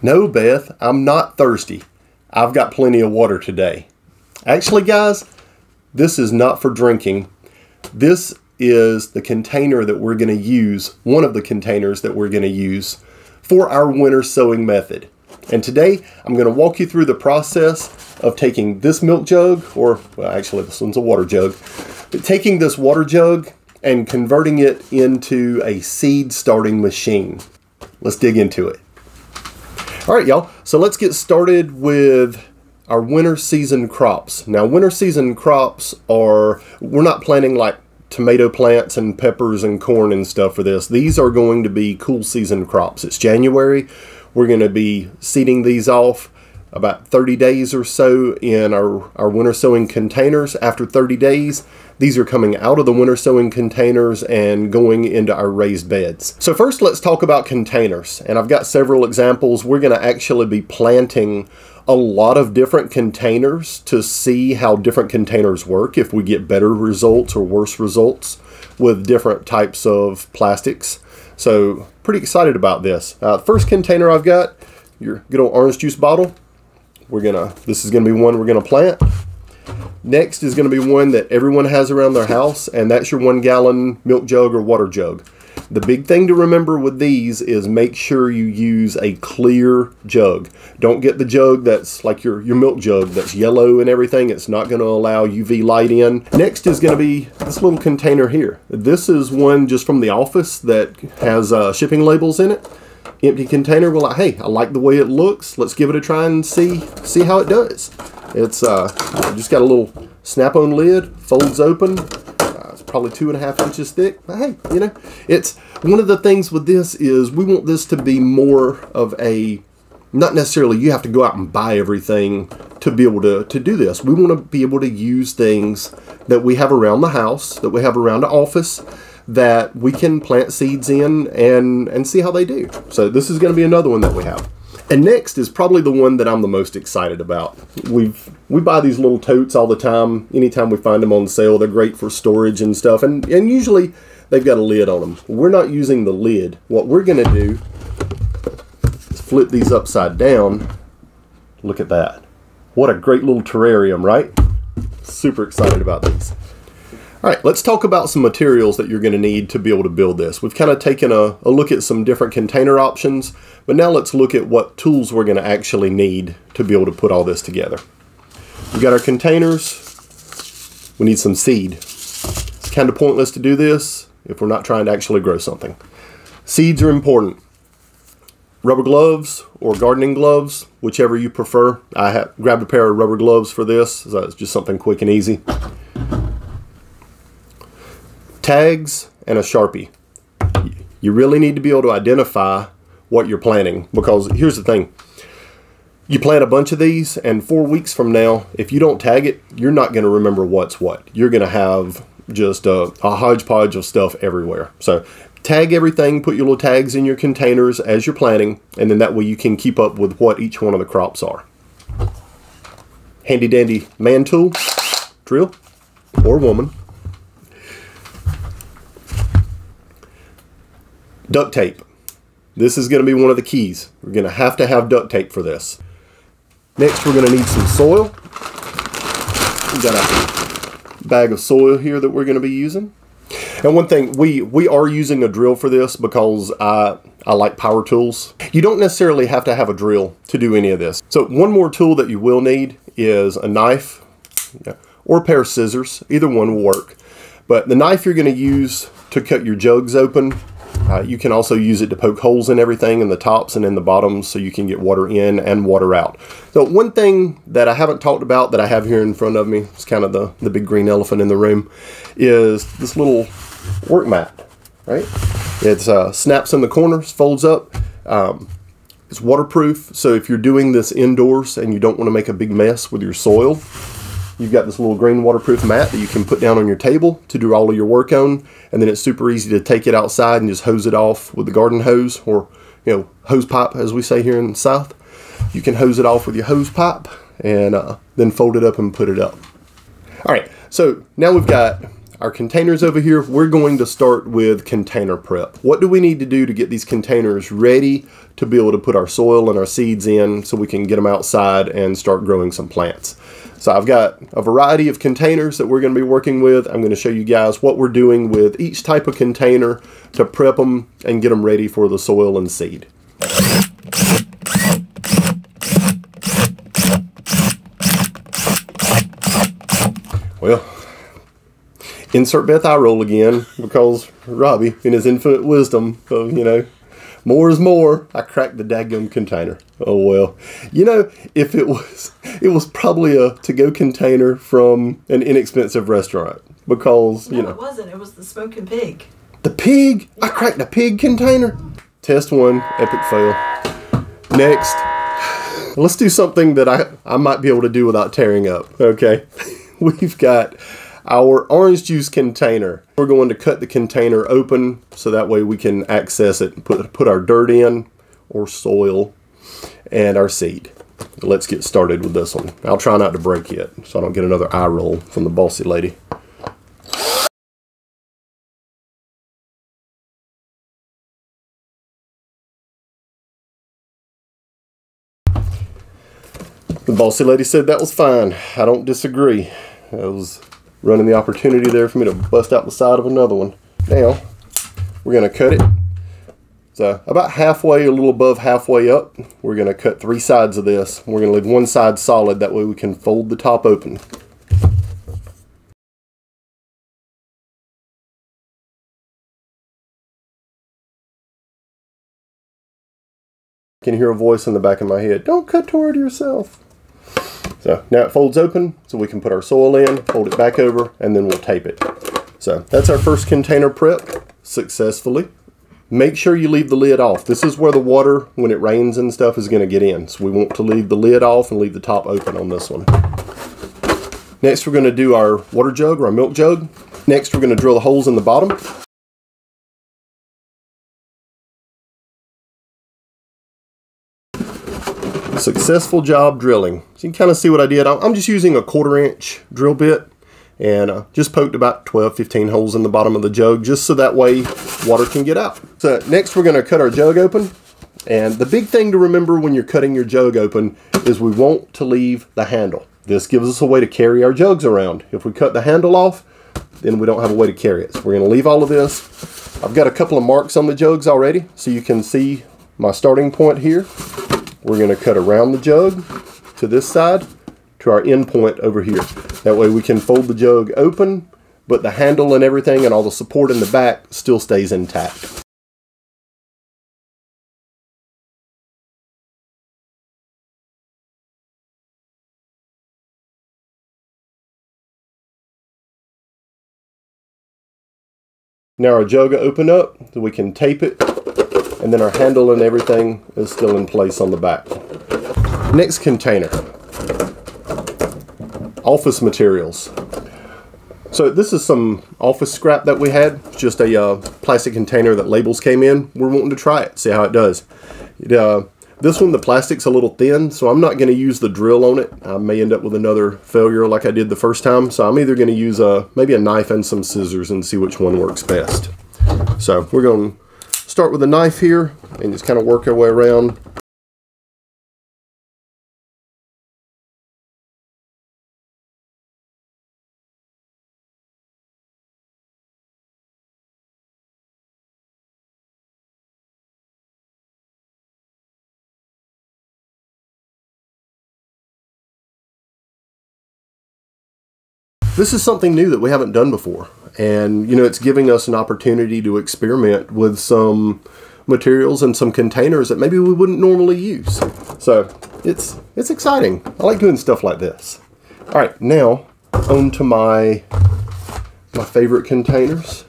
No, Beth, I'm not thirsty. I've got plenty of water today. Actually, guys, this is not for drinking. This is the container that we're going to use, one of the containers that we're going to use for our winter sowing method. And today, I'm going to walk you through the process of taking this milk jug, or, well, actually, this one's a water jug, but taking this water jug and converting it into a seed starting machine. Let's dig into it. All right, y'all, so let's get started with our winter season crops. Now, winter season crops are, we're not planting like tomato plants and peppers and corn and stuff for this. These are going to be cool season crops. It's January. We're going to be seeding these off about 30 days or so in our winter sowing containers. After 30 days, these are coming out of the winter sowing containers and going into our raised beds. So first, let's talk about containers. And I've got several examples. We're going to actually be planting a lot of different containers to see how different containers work, if we get better results or worse results with different types of plastics. So pretty excited about this. First container I've got, your good old orange juice bottle. This is gonna be one we're gonna plant. Next is gonna be one that everyone has around their house, and that's your 1 gallon milk jug or water jug. The big thing to remember with these is make sure you use a clear jug. Don't get the jug that's like your milk jug that's yellow and everything. It's not going to allow UV light in. Next is going to be this little container here. This is one just from the office that has shipping labels in it. Empty container. We're like, hey, I like the way it looks. Let's give it a try and see how it does. It's just got a little snap-on lid, folds open. Probably 2.5 inches thick, but hey, you know, it's one of the things with this is we want this to be more of a, not necessarily you have to go out and buy everything to be able to do this. We want to be able to use things that we have around the house, that we have around the office, that we can plant seeds in and see how they do. So this is going to be another one that we have. And next is probably the one that I'm the most excited about. We buy these little totes all the time. Anytime we find them on sale, they're great for storage and stuff. And usually they've got a lid on them. We're not using the lid. What we're going to do is flip these upside down. Look at that. What a great little terrarium, right? Super excited about these. All right, let's talk about some materials that you're going to need to be able to build this. We've kind of taken a look at some different container options, but now let's look at what tools we're going to actually need to be able to put all this together. We've got our containers. We need some seed. It's kind of pointless to do this if we're not trying to actually grow something. Seeds are important. Rubber gloves or gardening gloves, whichever you prefer. I grabbed a pair of rubber gloves for this, so it's just something quick and easy. Tags and a Sharpie. You really need to be able to identify what you're planting, because here's the thing. You plant a bunch of these, and 4 weeks from now, if you don't tag it, you're not going to remember what's what. You're going to have just a hodgepodge of stuff everywhere. So tag everything, put your little tags in your containers as you're planting, and then that way you can keep up with what each one of the crops are. Handy dandy man tool, drill, or woman. Duct tape. This is going to be one of the keys. We're going to have duct tape for this. Next, we're going to need some soil. We've got a bag of soil here that we're going to be using. And one thing, we are using a drill for this because I like power tools. You don't necessarily have to have a drill to do any of this. So one more tool that you will need is a knife or a pair of scissors. Either one will work. But the knife you're going to use to cut your jugs open. You can also use it to poke holes in everything in the tops and in the bottoms so you can get water in and water out. So one thing that I haven't talked about that I have here in front of me, it's kind of the big green elephant in the room, is this little work mat, right? It snaps in the corners, folds up. It's waterproof, so if you're doing this indoors and you don't want to make a big mess with your soil, you've got this little green waterproof mat that you can put down on your table to do all of your work on, and then it's super easy to take it outside and just hose it off with the garden hose, or hose pipe as we say here in the South. You can hose it off with your hose pipe and then fold it up and put it up. All right, so now we've got our containers over here, we're going to start with container prep. What do we need to do to get these containers ready to be able to put our soil and our seeds in so we can get them outside and start growing some plants? So I've got a variety of containers that we're going to be working with. I'm going to show you guys what we're doing with each type of container to prep them and get them ready for the soil and seed. Well, insert Beth eye roll again, because Robbie, in his infinite wisdom of, more is more, I cracked the daggum container. Oh well. If it was probably a to-go container from an inexpensive restaurant, because, No, it wasn't. It was the smoking pig. The pig? Yeah. I cracked a pig container? Test one, epic fail. Next, let's do something that I might be able to do without tearing up, okay? We've got our orange juice container. We're going to cut the container open so that way we can access it and put our dirt in, or soil, and our seed. Let's get started with this one. I'll try not to break it so I don't get another eye roll from the bossy lady. The bossy lady said that was fine. I don't disagree. I was running the opportunity there for me to bust out the side of another one. Now, we're going to cut it. So about halfway, a little above halfway up, we're going to cut 3 sides of this. We're going to leave one side solid, that way we can fold the top open. I can hear a voice in the back of my head, don't cut toward yourself. So now it folds open, so we can put our soil in, fold it back over, and then we'll tape it. So that's our first container prep successfully. Make sure you leave the lid off. This is where the water, when it rains and stuff, is going to get in. So we want to leave the lid off and leave the top open on this one. Next, we're going to do our water jug, or our milk jug. Next, we're going to drill the holes in the bottom. Successful job drilling. So you can kind of see what I did. I'm just using a 1/4 inch drill bit, and just poked about 12-15 holes in the bottom of the jug, just so that way water can get out. So next we're going to cut our jug open, and the big thing to remember when you're cutting your jug open is we want to leave the handle. This gives us a way to carry our jugs around. If we cut the handle off, then we don't have a way to carry it. So we're going to leave all of this. I've got a couple of marks on the jugs already, so you can see my starting point here. We're going to cut around the jug to this side to our end point over here. That way we can fold the jug open, but the handle and everything and all the support in the back still stays intact. Now our jug will open up, so we can tape it, and then our handle and everything is still in place on the back. Next container, office materials. So this is some office scrap that we had, just a plastic container that labels came in. We're wanting to try it, see how it does. This one, the plastic's a little thin, so I'm not going to use the drill on it. I may end up with another failure like I did the first time, so I'm either going to use maybe a knife and some scissors and see which one works best. So we're going to start with a knife here and just kind of work our way around. This is something new that we haven't done before, and it's giving us an opportunity to experiment with some materials and some containers that maybe we wouldn't normally use. So it's exciting. I like doing stuff like this. All right, now on to my favorite containers.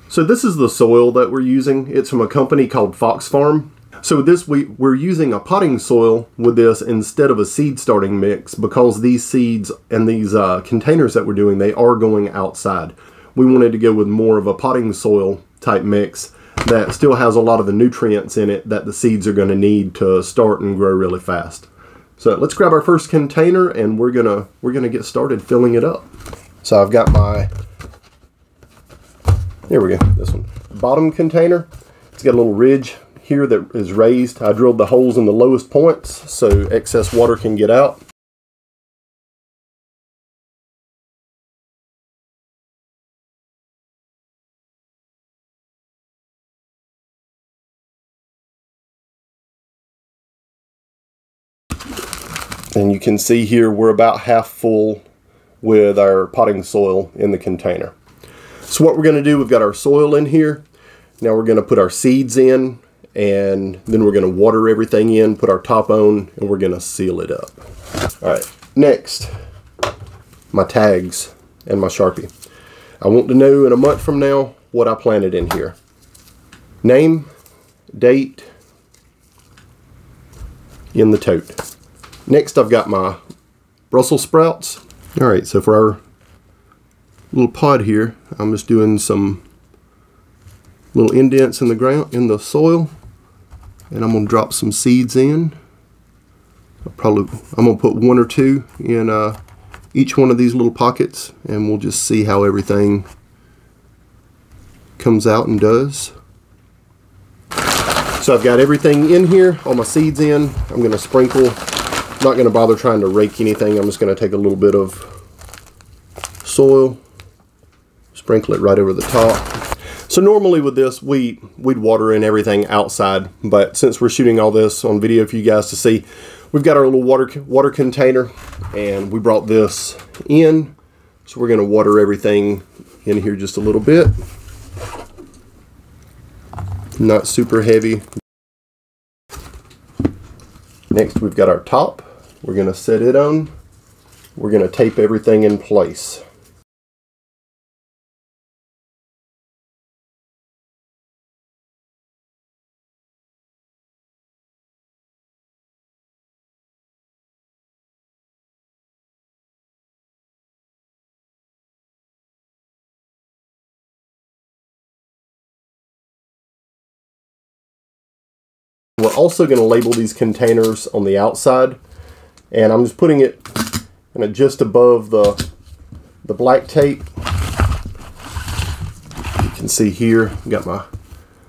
So this is the soil that we're using. It's from a company called Fox Farm. So with this, we're using a potting soil with this instead of a seed starting mix because these seeds and these containers that we're doing, they are going outside. We wanted to go with more of a potting soil type mix that still has a lot of the nutrients in it that the seeds are going to need to start and grow really fast. So let's grab our first container and we're gonna get started filling it up. So I've got my, here we go, this one, bottom container. It's got a little ridge here that is raised. I drilled the holes in the lowest points so excess water can get out. And you can see here we're about half full with our potting soil in the container. So what we're going to do, we've got our soil in here. Now we're going to put our seeds in, and then we're going to water everything in, put our top on, and we're going to seal it up. All right, next, my tags and my Sharpie. I want to know in a month from now what I planted in here. Name, date, in the tote. Next, I've got my Brussels sprouts. All right, so for our little pod here, I'm just doing some little indents in the ground, in the soil, and I'm gonna drop some seeds in. I'm gonna put one or two in each one of these little pockets, and we'll just see how everything comes out and does. So I've got everything in here, all my seeds in. I'm gonna sprinkle. I'm not gonna bother trying to rake anything. I'm just gonna take a little bit of soil, sprinkle it right over the top. So normally with this, we'd water in everything outside, but since we're shooting all this on video for you guys to see, we've got our little water container, and we brought this in. So we're gonna water everything in here just a little bit. Not super heavy. Next, we've got our top. We're gonna set it on. We're gonna tape everything in place. We're also going to label these containers on the outside, and I'm just putting it kind of just above the black tape. You can see here, I've got my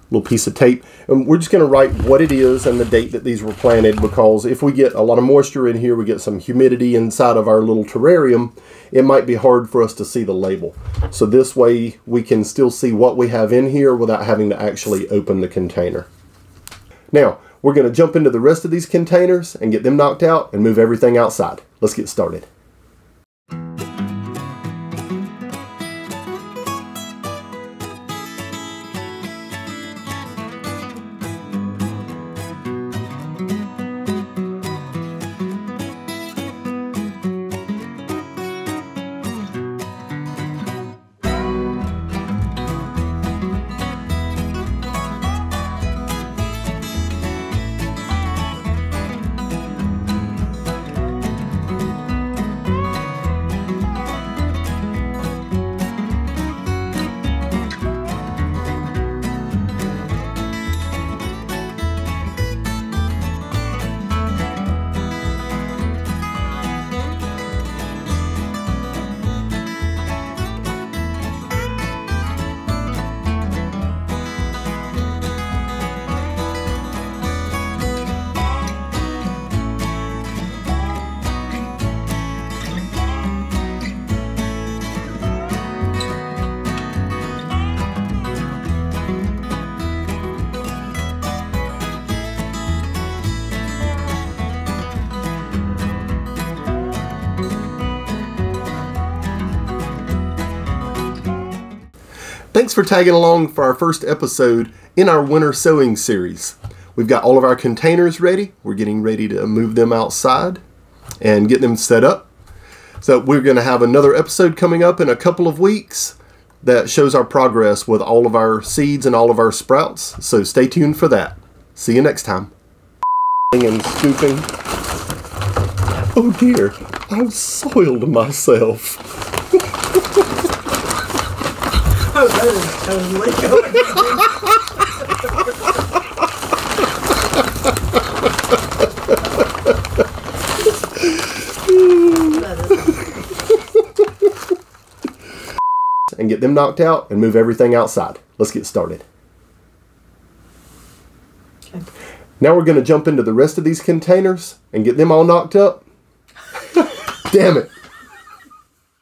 little piece of tape, and we're just going to write what it is and the date that these were planted, because if we get a lot of moisture in here, we get some humidity inside of our little terrarium, it might be hard for us to see the label. So this way we can still see what we have in here without having to actually open the container. Now, we're going to jump into the rest of these containers and get them knocked out and move everything outside. Let's get started. Thanks for tagging along for our first episode in our winter sowing series. We've got all of our containers ready. We're getting ready to move them outside and get them set up. So we're going to have another episode coming up in a couple of weeks that shows our progress with all of our seeds and all of our sprouts. So stay tuned for that. See you next time. And scooping. Oh dear, I've soiled myself. Oh, that is totally going. And get them knocked out and move everything outside. Let's get started. Okay. Now we're going to jump into the rest of these containers and get them all knocked up. Damn it.